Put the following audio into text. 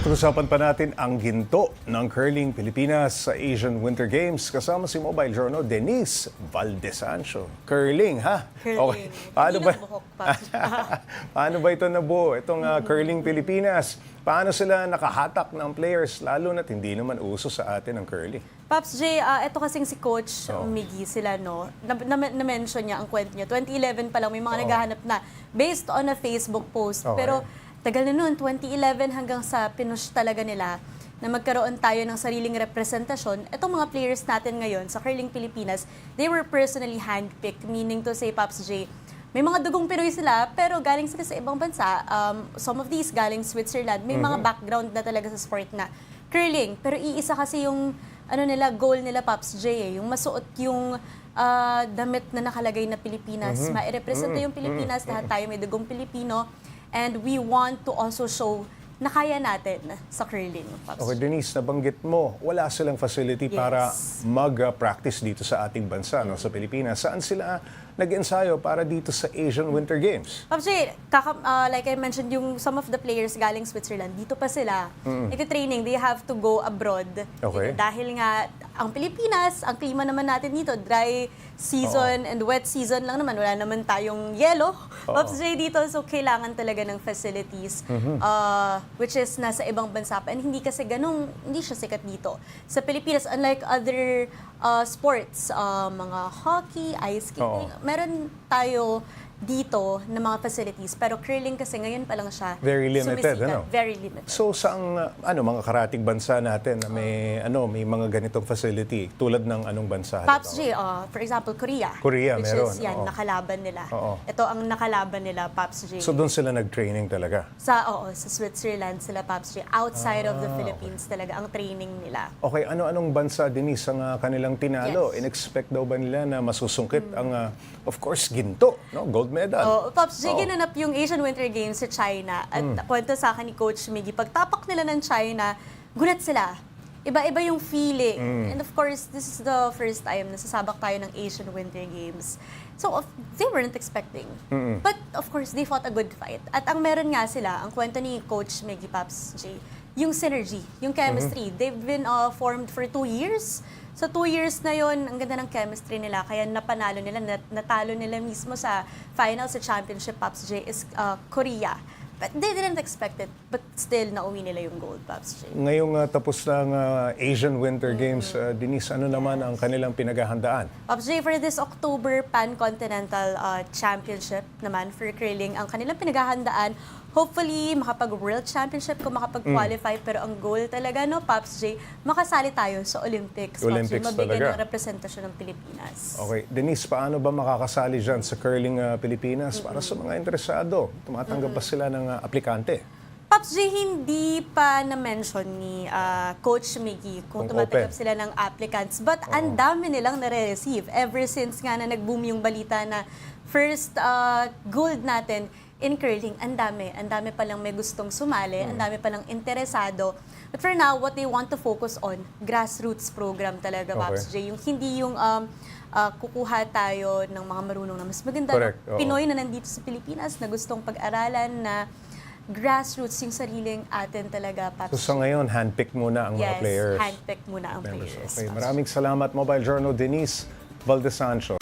Pag-usapan pa natin ang ginto ng curling Pilipinas sa Asian Winter Games kasama si Mobile Journal Denise Valdesancio. Curling, ha? Curling. Paano Hindi ba? lang buhok, Paps. Paano ba ito nabuo? Itong curling Pilipinas. Paano sila nakahatak ng players lalo na't hindi naman uso sa atin ang curling? Paps J, ito kasing si Coach Miggy sila, no? Na-mention niya ang kwento niya. 2011 pa lang, may mga naghahanap na based on a Facebook post. Okay. Pero tagal na noon, 2011 hanggang sa pinush talaga nila na magkaroon tayo ng sariling representasyon. Itong mga players natin ngayon sa Curling Pilipinas, they were personally handpicked, meaning to say, Paps J, may mga dugong Pinoy sila, pero galing sila sa ibang bansa. Some of these galing Switzerland. May mga background na talaga sa sport na curling. Pero iisa kasi yung goal nila, Paps J, yung masuot yung damit na nakalagay na Pilipinas. Ma-represent yung Pilipinas, lahat tayo may dugong Pilipino. And we want to also show na kaya natin sa curling, Paps Okay, J. Denise, nabanggit mo, wala silang facility para mag-practice dito sa ating bansa, no, sa Pilipinas. Saan sila nag-ensayo para dito sa Asian Winter Games? Paps J, like I mentioned, yung some of the players galing Switzerland, dito pa sila. Nagtitraining, they have to go abroad. Okay. Dahil nga, ang Pilipinas, ang klima naman natin dito, dry season and wet season lang naman. Wala naman tayong yellow. Paps J, dito, so kailangan talaga ng facilities, which is nasa ibang bansa pa. And hindi kasi ganun, hindi siya sikat dito. Sa Pilipinas, unlike other sports, mga hockey, ice skating, meron tayo dito na mga facilities. Pero curling kasi ngayon pa lang siya Very limited, sumisikat. ano? Very limited. So saang mga karating bansa natin na may mga ganitong facility tulad ng anong bansa? Paps halimbawa? J, for example, Korea. Korea, which meron, is, yan, oo. nakalaban nila. Oo. Ito ang nakalaban nila, Paps J. So doon sila nag-training talaga? sa Switzerland sila, Paps J. Outside of the Philippines talaga ang training nila. Okay, ano-anong bansa, Denise, ang kanilang tinalo? Yes. In-expect daw ba nila na masusungkit ang, of course, ginto, no? Gold medal. Paps J, ginanap yung Asian Winter Games sa China. At kwento sa akin ni Coach Miggy, pagtapak nila ng China, gulat sila. Iba-iba yung feeling. And of course, this is the first time na sasabak tayo ng Asian Winter Games. So, they weren't expecting. But of course, they fought a good fight. At ang meron nga sila, ang kwento ni Coach Miggy, Paps J, yung synergy, yung chemistry. They've been formed for 2 years. So 2 years na yon, ang ganda ng chemistry nila. Kaya napanalo nila, natalo nila mismo sa final sa championship, Paps J, is Korea. But they didn't expect it. But still, nauwi nila yung gold, Paps J. Ngayong tapos ng Asian Winter Games, Denise, ano naman ang kanilang pinaghahandaan? Paps J, for this October Pan-Continental Championship naman for curling, ang kanilang pinaghahandaan, hopefully, makapag-World Championship kung makapag-qualify. Pero ang goal talaga, no, Paps J, makasali tayo sa Olympics. Olympics Paps J, mabigyan talaga. ng representasyon ng Pilipinas. Okay, Denise, paano ba makakasali dyan sa curling Pilipinas? Para sa mga interesado, tumatanggap ba sila ng aplikante? Paps J, hindi pa na-mention ni Coach Miggy kung Kung tumatanggap open. sila ng applicants. But ang dami nilang nare-receive. Ever since nga na nag-boom yung balita na first gold natin in curling, ang dami palang may gustong sumali, ang dami palang interesado. But for now, what they want to focus on, grassroots program talaga, Okay. Paps J. Yung hindi yung kukuha tayo ng mga marunong na mas maganda Correct, na oo. Pinoy na nandito sa Pilipinas na gustong pag-aralan na grassroots yung sariling atin talaga, Paps So sa ngayon, handpick muna ang mga Yes, players. handpick muna ang Members. players. Okay, Paps J. maraming salamat, Mobile Journal Denise Valdesancio.